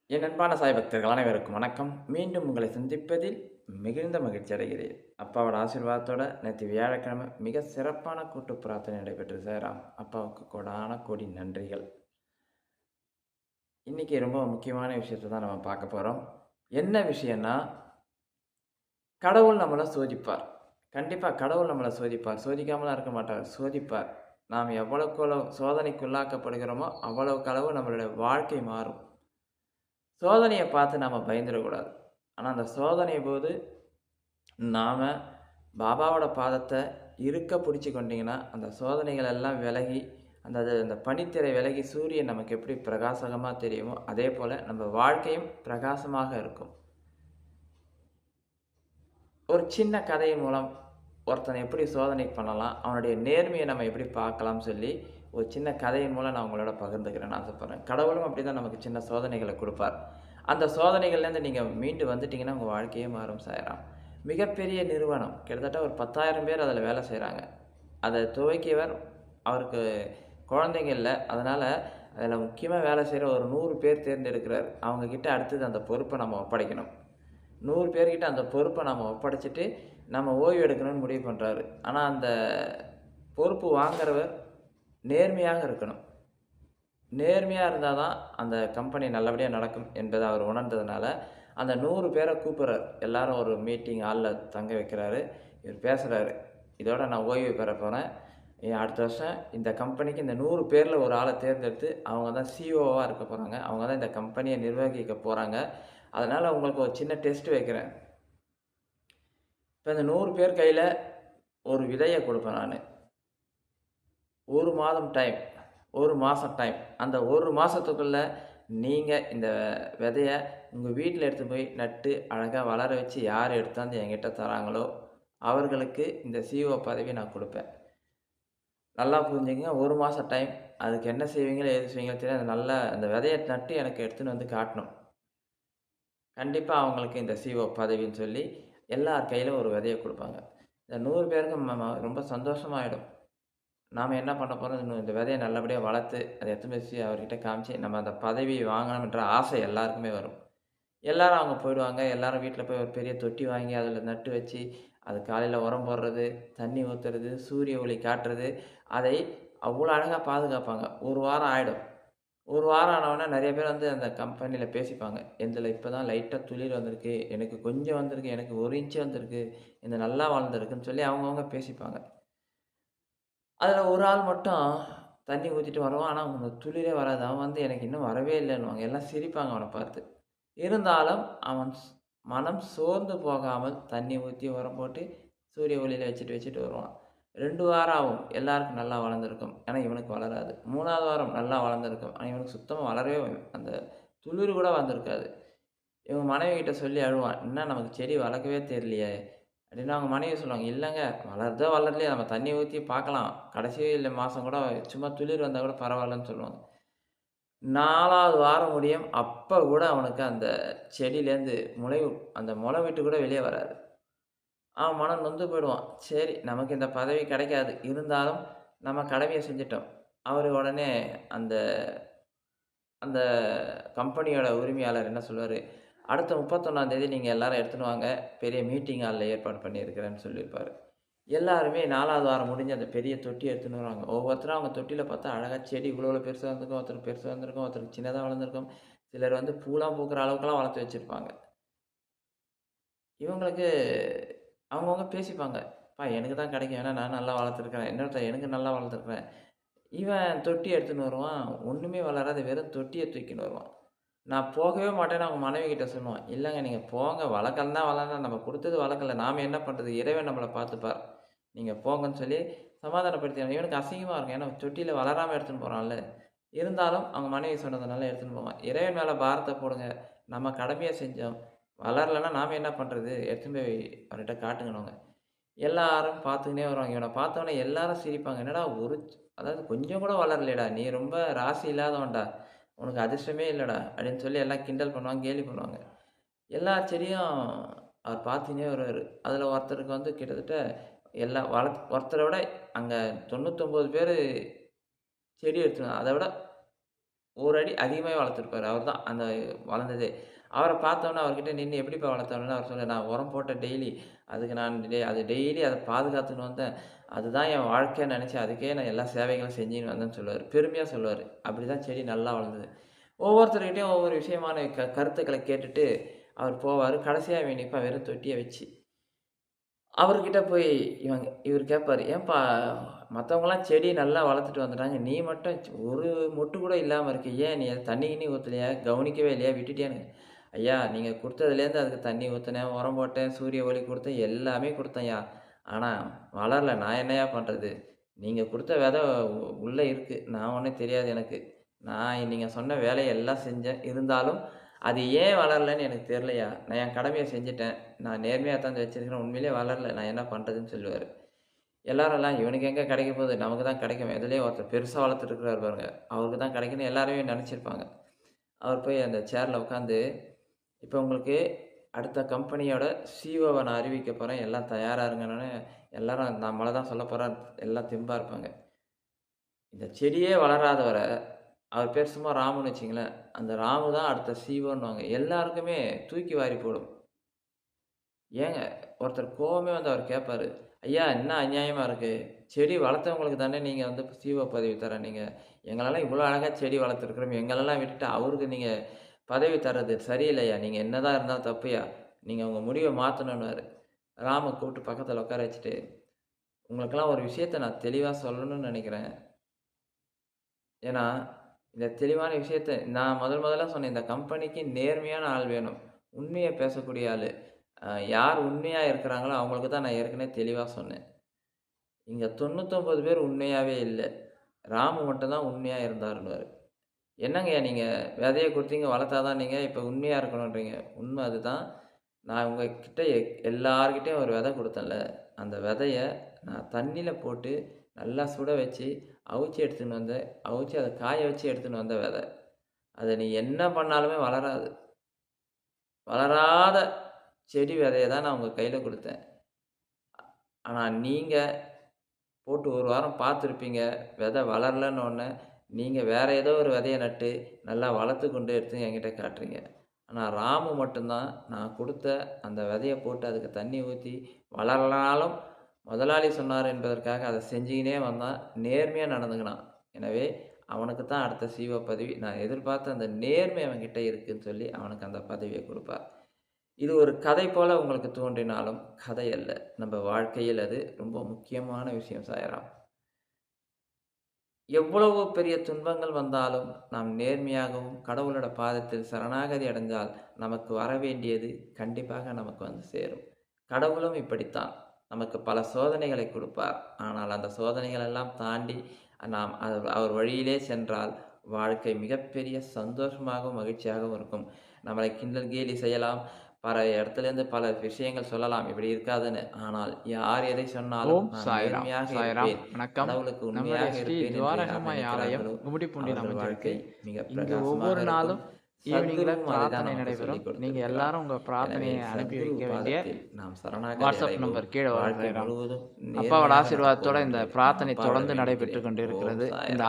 என் அன்பான சாய் பக்தர்கள் அனைவருக்கும் வணக்கம். மீண்டும் உங்களை சந்திப்பதில் மிகுந்த மகிழ்ச்சி அடைகிறேன். அப்பாவோட ஆசீர்வாதத்தோட நேற்று வியாழக்கிழமை மிக சிறப்பான கூட்டு பிரார்த்தனை நடைபெற்றது சாய்ராம். அப்பாவுக்கு கோடான கோடி நன்றிகள். இன்னைக்கு ரொம்ப முக்கியமான விஷயத்த தான் நம்ம பார்க்க போறோம். என்ன விஷயம்னா, கடவுள் நம்மள சோதிப்பார். கண்டிப்பா கடவுள் நம்மள சோதிப்பார். சோதிக்காமலாம் இருக்க மாட்டார். சோதிப்பார். நாம் எவ்வளவுக்கு எவ்வளவு சோதனைக்கு உள்ளாக்கப்படுகிறோமோ, அவ்வளவுக்கு அளவு நம்மளுடைய வாழ்க்கை மாறும். சோதனைய பார்த்து நாம பயந்துறக்கூடாது. ஆனா, அந்த சோதனை போது நாம பாபாவோட பாதத்த இறுக்க பிடிச்சு கொண்டீங்கன்னா, அந்த சோதனைகள் எல்லாம் விலகி, அந்த பனித்திரை விலகி சூரியன் நமக்கு எப்படி பிரகாசகமா தெரியுமோ, அதேபோல நம்ம வாழ்க்கையும் பிரகாசமாக இருக்கும். ஒரு சின்ன கதையின் மூலம் ஒருத்தனை எப்படி சோதனை பண்ணலாம், அவனுடைய நேர்மையை நம்ம எப்படி பார்க்கலாம்னு சொல்லி, ஒரு சின்ன கதையின் மூலம் நான் உங்களோட பகிர்ந்துக்கிறேன்னு ஆசைப்படுறேன். கடவுளும் அப்படிதான் நமக்கு சின்ன சோதனைகள குடுப்பார். அந்த சோதனைகள்லேருந்து நீங்க மீண்டு வந்துட்டீங்கன்னா, உங்க வாழ்க்கையே மாறும் சாய்ராம். மிகப்பெரிய நிறுவனம், கிட்டத்தட்ட ஒரு 10,000 பேர் அதில வேலை செய்றாங்க. அத துவக்கியவர், அவருக்கு குழந்தைங்க இல்ல. அதனால அதில முக்கியமா வேலை செய்ற ஒரு 100 பேர் தேர்ந்தெடுக்கிறாரு. அவங்க கிட்ட அடுத்தது அந்த பொறுப்ப நம்ம ஒப்படைக்கணும். 100 பேர்கிட்ட அந்த பொறுப்ப நம்ம ஒப்படைச்சுட்டு, நம்ம ஓய்வு எடுக்கணும்னு முடிவு பண்றாரு. ஆனா, அந்த பொறுப்பு வாங்குறவர் நேர்மையாக இருக்கணும். நேர்மையா இருந்தா தான் அந்த கம்பெனி நல்லபடியா நடக்கும் என்பத அவர் உணர்ந்ததுனால, அந்த 100 பேர கூப்பிடுறாரு. எல்லாரும் ஒரு மீட்டிங் ஹால்ல தங்க வைக்கிறாரு. இவர் பேசுறாரு. "இதோட நான் ஓய்வு பெறப் போறேன். அடுத்த வருஷம் இந்த கம்பெனிக்கு இந்த 100 பேர்ல ஒரு ஆள தேர்ந்தெடுத்து, அவங்க தான் சிஓவா இருக்க போறாங்க. அவங்க தான் இந்த கம்பெனிய நிர்வகிக்க போறாங்க. அதனால உங்களுக்கு ஒரு சின்ன டெஸ்ட் வைக்கிறேன். இப்ப இந்த 100 பேர் கையில ஒரு விதைய குடுப்பேன் நானு. 1 மாதம் டைம். 1 மாசம் டைம். அந்த 1 மாசத்துக்குள்ள நீங்க இந்த விதைய உங்க வீட்ல எடுத்துட்டு போய் நட்டு, அழகா வளர வச்சு யார் எடுத்தாந்து என்கிட்ட தராங்களோ, அவர்களுக்கு இந்த சிஓ பதவிய நான் குடுப்பேன். நல்லா புரிஞ்சுக்கங்க. 1 மாசம் டைம். அதுக்கு என்ன செய்வீங்களோ, ஏது செய்வீங்களோ தெரியாது. நல்லா அந்த விதைய நட்டு எனக்கு எடுத்துன்னு வந்து காட்டணும். கண்டிப்பா அவங்களுக்கு இந்த சிஓ பதவின்னு சொல்லி, எல்லார் கையிலும் ஒரு விதைய குடுப்பாங்க. இந்த 100 பேருக்கும் ரொம்ப சந்தோஷமாயிடும். நாம என்ன பண்ண போறோம், இந்த விதைய நல்லபடியா வளர்த்து, அத எடுத்துன்னு போய் அவர்கிட்ட காமிச்சு, நம்ம அந்த பதவி வாங்கணும்ன்ற ஆசை எல்லாருக்குமே வரும். எல்லாரும் அங்க போயிடுவாங்க. எல்லாரும் வீட்ல போய் ஒரு பெரிய தொட்டி வாங்கி அதில நட்டு வச்சு, அது காலையில உரம் போடுறது, தண்ணி ஊத்துறது, சூரிய ஒளி காட்டுறது, அதை அவ்வளோ அழகா பாதுகாப்பாங்க. 1 வாரம் ஆயிடும். 1 வாரம் ஆனவுனே நெறைய பேர் வந்து அந்த கம்பெனில பேசிப்பாங்க. "என்துல இப்ப தான் லைட்டா துளிர் வந்திருக்கு. எனக்கு கொஞ்சம் வந்திருக்கு. எனக்கு 1 இன்ச் வந்திருக்கு. இது நல்லா வளர்ந்திருக்குன்னு" சொல்லி அவங்கவங்க பேசிப்பாங்க. அதுல ஒரு ஆள் மட்டும் தண்ணி ஊத்திட்டு வருவான். ஆனா, அந்த துளிரே வராது. அவன் வந்து எனக்கு இன்னும் வரவே இல்லன்னுவாங்க. எல்லாம் சிரிப்பாங்க அவன பார்த்து. இருந்தாலும் அவன் மனம் சோர்ந்து போகாமல் தண்ணி ஊத்தி, உரம் போட்டு, சூரிய ஒளியில வச்சுட்டு வச்சுட்டு வருவான். 2 வாரம் ஆகும். எல்லாருக்கும் நல்லா வளர்ந்திருக்கும். ஆனா, இவனுக்கு வளராது. 3வது வாரம் நல்லா வளர்ந்திருக்கும். ஆனா, இவனுக்கு சுத்தமா வளரவே அந்த துளிர் கூட வந்திருக்காது. இவங்க மனைவி கிட்ட சொல்லி அழுவான். "என்ன நமக்கு செடி வளர்க்கவே தெரியலையே!" அப்படின்னா அவங்க மனைவி சொல்லுவாங்க, "இல்லங்க வளருதோ வளரலையோ நம்ம தண்ணி ஊத்தி பார்க்கலாம். கடைசி மாசம் கூட சும்மா துளிர் வந்தா கூட பரவாயில்லன்னு" சொல்லுவாங்க. 4வது வாரம் முடியும். அப்ப கூட அவனுக்கு அந்த செடியிலேருந்து அந்த முளை விட்டு கூட வெளிய வராது. அவன் மனம் நொந்து போயிடுவான். சரி நமக்கு இந்த பதவி கிடைக்காது. இருந்தாலும் நம்ம கடமைய செஞ்சுட்டோம். அவரு உடனே அந்த அந்த கம்பெனியோட உரிமையாளர் என்ன சொல்லுவாரு, "அடுத்த 31ஆம் தேதி நீங்க எல்லாரும் எடுத்துன்னு வாங்க. பெரிய மீட்டிங் ஹால்ல ஏற்பாடு பண்ணியிருக்கிறேன்னு" சொல்லியிருப்பாரு. எல்லாருமே 4வது வாரம் முடிஞ்சு அந்த பெரிய தொட்டி எடுத்துன்னு வருவாங்க. ஒவ்வொருத்தரும் அவங்க தொட்டியில பார்த்தா அழகா செடி இவ்வளோ இவ்வளோ பெருசா வந்திருக்கும். ஒருத்தருக்கு பெருசா வந்திருக்கும். ஒருத்தருக்கு சின்னதா வளர்ந்திருக்கும். சிலர் வந்து பூலாம் பூக்கிற அளவுக்கெல்லாம் வளர்த்து வச்சிருப்பாங்க. இவங்களுக்கு அவங்கவங்க பேசிப்பாங்க. "அப்பா எனக்கு தான் கிடைக்கும். ஏன்னா நான் நல்லா வளர்த்துருக்கிறேன். இன்னொருத்தன் எனக்கு நல்லா வளர்த்துருக்கிறேன்." இவன் தொட்டி எடுத்துன்னு வருவான். ஒண்ணுமே வளராத வெறும் தொட்டிய தூக்கின்னு வருவான். நான் போகவே மாட்டேன்னு அவங்க மனைவி கிட்ட சொல்லுவான். "இல்லங்க நீங்க போங்க. வளர்க்கலன்னா வளரலாம். நம்ம குடுத்தது வளர்க்கல. நாம என்ன பண்றது? இறைவன் நம்மள பார்த்துப்பார். நீங்க போங்கன்னு" சொல்லி சமாதானப்படுத்தி இவனுக்கு அசிங்கமா இருக்கும். ஏன்னா தொட்டியில வளராம எடுத்துன்னு போறான்ல. இருந்தாலும் அவங்க மனைவி சொன்னதுனால எடுத்துன்னு போவான். இறைவன் மேல பாரத்த போடுங்க. நம்ம கடமைய செஞ்சோம். வளரலன்னா நாம என்ன பண்றது? எடுத்துன்னு போய் அவர்ட்ட காட்டுங்கன்னுவாங்க. எல்லாரும் பார்த்துக்கினே வருவாங்க. இவன பார்த்தோனே எல்லாரும் சிரிப்பாங்க. "என்னடா அதாவது கொஞ்சம் கூட வளரலையேடா! நீ ரொம்ப ராசி இல்லாதவன்டா. உனக்கு அதிர்ஷ்டமே இல்லடா!" அப்படின்னு சொல்லி எல்லாம் கிண்டல் பண்ணுவாங்க, கேலி பண்ணுவாங்க. எல்லா செடியும் அவர் பார்த்துக்கினே வருவாரு. அதுல ஒருத்தருக்கு வந்து கிட்டத்தட்ட ஒருத்தர விட அங்க 99 பேரு செடி எடுத்துன்னு அத விட ஒரு அடி அதிகமாவே வளர்த்துருப்பாரு. அவர் தான் அந்த வளர்ந்ததே. அவர பார்த்தோன்னே அவர்கிட்ட நின்னு எப்படிப்பா வளர்த்தோன்னே அவர் சொன்னாரு, "நான் உரம் போட்டேன் டெய்லி. அதுக்கு நான் அது டெய்லி அத பாதுகாத்துன்னு வந்தேன். அதுதான் என் வாழ்க்கைன்னு நெனச்சு அதுக்கே நான் எல்லா சேவைகளும் செஞ்சுன்னு வந்தேன்னு" சொல்லுவாரு. பெருமையா சொல்லுவாரு. அப்படிதான் செடி நல்லா வளர்ந்தது. ஒவ்வொருத்தர்கிட்டயும் ஒவ்வொரு விஷயமான கருத்துக்கள கேட்டுட்டு அவர் போவாரு. கடைசியா இவன் நிப்பான் வெறும் தொட்டிய வச்சு. அவர்கிட்ட போய் இவரு கேட்பாரு, "ஏன்பா மத்தவங்கலாம் செடி நல்லா வளர்த்துட்டு வந்துட்டாங்க. நீ மட்டும் ஒரு மொட்டு கூட இல்லாம இருக்க. ஏன் நீ தண்ணி கிண்ணி ஊத்தலையா? கவனிக்கவே இல்லையா? விட்டுட்டியான்னு?" "ஐயா நீங்க குடுத்ததுலேருந்து அதுக்கு தண்ணி ஊத்துனேன், உரம் போட்டேன், சூரிய ஒளி குடுத்தேன், எல்லாமே குடுத்தேன்யா. ஆனா வளரல. நான் என்னய்யா பண்றது? நீங்க குடுத்த விதை உள்ள இருக்கு. நான் ஒண்ணும் தெரியாது எனக்கு. நான் நீங்க சொன்ன வேலைய எல்லாம் செஞ்சேன். இருந்தாலும் அது ஏன் வளரலன்னு எனக்கு தெரியலையா. நான் என் கடமைய செஞ்சுட்டேன். நான் நேர்மையா தான் வச்சிருக்கிறேன். உண்மையிலேயே வளரல. நான் என்ன பண்றதுன்னு" சொல்லுவாரு. எல்லாரும்லாம் இவனுக்கு எங்க கிடைக்க போகுது? நமக்கு தான் கிடைக்கும். எதுலயோ ஒருத்தர் பெருசா வளர்த்துட்டு இருக்கிறாரு பாருங்க. அவருக்கு தான் கிடைக்கும்னு எல்லாருமே நெனச்சிருப்பாங்க. அவர் போய் அந்த சேர்ல உட்காந்து, "இப்ப உங்களுக்கு அடுத்த கம்பெனியோட சிஓவ நான் அறிவிக்க போறேன். எல்லாம் தயாரா இருங்கன்னோனே, எல்லாரும் நம்மள தான் சொல்லப் போறார். எல்லாம் தெம்பா இருப்பாங்க. இந்த செடியே வளராதவர, அவர் பேர் சும்மா ராமுன்னு வச்சுக்கங்களேன். அந்த ராமு தான் அடுத்த சிஓன்னுவாங்க. எல்லாருக்குமே தூக்கி வாரி போடும். ஏங்க ஒருத்தர் கோவமே வந்து அவர் கேட்பாரு, "ஐயா என்ன அநியாயமா இருக்கு? செடி வளர்த்தவங்களுக்கு தானே நீங்க வந்து சிஓ பதவி தர்றீங்க. எங்களெல்லாம் இவ்வளோ அழகா செடி வளர்த்துருக்குறோம். எங்களெல்லாம் விட்டுட்டு அவருக்கு நீங்க பதவி தர்றது சரியில்லையா. நீங்க என்னதான் இருந்தாலும் தப்புயா. நீங்க உங்க முடிவ மாத்தணும்னுவாரு." ராம கூப்பிட்டு பக்கத்துல உட்கார வச்சுட்டு, "உங்களுக்கெல்லாம் ஒரு விஷயத்த நான் தெளிவா சொல்லணும்னு நெனைக்கிறேன். ஏன்னா, இந்த தெளிவான விஷயத்த நான் முதல்ல சொன்னேன். இந்த கம்பெனிக்கு நேர்மையான ஆள் வேணும். உண்மைய பேசக்கூடிய ஆளு. யார் உண்மையா இருக்கிறாங்களோ அவங்களுக்கு தான் நான் ஏற்கனவே தெளிவா சொன்னேன். இங்க 99 பேர் உண்மையாவே இல்ல. ராமு மட்டும் தான் உண்மையா இருந்தாருன்னுவாரு. என்னங்கய்யா நீங்க விதைய குடுத்தீங்க, வளர்த்தா தான் நீங்க இப்ப உண்மையா இருக்கணுன்றீங்க. உண்ம அதுதான். நான் உங்ககிட்ட எல்லார்கிட்டயும் ஒரு விதை குடுத்தேன்ல, அந்த விதைய நான் தண்ணீல போட்டு நல்லா சுட வச்சு, அவிச்சு எடுத்துன்னு வந்தேன். அவிச்சு அத காய வச்சு எடுத்துன்னு வந்த விதை. அத நீ என்ன பண்ணாலுமே வளராது. வளராத செடி விதைய தான் நான் உங்க கையில குடுத்தேன். ஆனா நீங்க போட்டு 1 வாரம் பார்த்துருப்பீங்க. விதை வளரலன்னோனே, நீங்க வேற ஏதோ ஒரு விதைய நட்டு, நல்லா வளர்த்து கொண்டு எடுத்து என்கிட்ட காட்டுறீங்க. ஆனா ராமு மட்டும் தான், நான் குடுத்த அந்த விதைய போட்டு அதுக்கு தண்ணி ஊத்தி, வளரலனாலும் முதலாளி சொன்னார் என்பதற்காக அத செஞ்சுக்கினே வந்தான். நேர்மையா நடந்துக்கினான். எனவே, அவனுக்கு தான் அடுத்த சிஓ பதவி. நான் எதிர்பார்த்த அந்த நேர்மை அவன்கிட்ட இருக்குன்னு சொல்லி, அவனுக்கு அந்த பதவிய குடுப்பார். இது ஒரு கதை போல உங்களுக்கு தோன்றினாலும், கதை அல்ல. நம்ம வாழ்க்கையில் அது ரொம்ப முக்கியமான விஷயம் சாய்ராம். எவ்வளவு பெரிய துன்பங்கள் வந்தாலும், நாம் நேர்மையாகவும், கடவுளோட பாதத்தில் சரணாகதி அடைந்தால், நமக்கு வரவேண்டியது கண்டிப்பாக நமக்கு வந்து சேரும். கடவுளும் இப்படித்தான். நமக்கு பல சோதனைகளை குடுப்பார். ஆனால் அந்த சோதனைகள் எல்லாம் தாண்டி நாம் அவர் வழியிலே சென்றால், வாழ்க்கை மிகப்பெரிய சந்தோஷமாகவும், மகிழ்ச்சியாகவும் இருக்கும். நம்மளை கிண்டல் கேலி செய்யலாம். பல இடத்துலேருந்து பல விஷயங்கள் சொல்லலாம். இப்படி இருக்காதுன்னு. ஆனால் யார் எதை சொன்னாலும் ஓம் நான் சாய்ராம். நேர்மையாக சாய்ராம். இருப்பேன். வணக்கம். கடவுளுக்கு நம்முடைய உண்மையாக ஸ்ரீ இருப்பேன் என்று யார் துவாரகமாய் ஆலயம் நினைக்கிறார்களோ, கும்மிடிப்பூண்டியில் அவர்கள் அமைஞ்சிருக்கு. வாழ்க்கை மிக இங்கு பிரகாசமாக ஒவ்வொரு இருக்கும். நாளும் ஈவினிங்ல சத்குருவும் அதை தான் பிரார்த்தனை நமக்கு நடைபெறும். சொல்லிக் நீங்க கொடுத்திருக்கிறார். எல்லாரும் உங்க எனவே பிரார்த்தனையை அனுப்பி சத்குரு வைக்க வேண்டிய பாதத்தில் நாம் சரணாகதி வாட்ஸ்அப் அடைவோம். நம்பர் கீழே வரும் வாழ்க்கை சாய்ராம். முழுவதும் அப்பாவோட நேர்மையாக ஆசீர்வாதத்தோட நடப்போம் இந்த என்று பிரார்த்தனை அப்பாவிடம் தொடர்ந்து வேண்டிக்கிறேன். நடைபெற்று கொண்டு ஓம் இருக்கிறது. இந்த சாய்ராம்.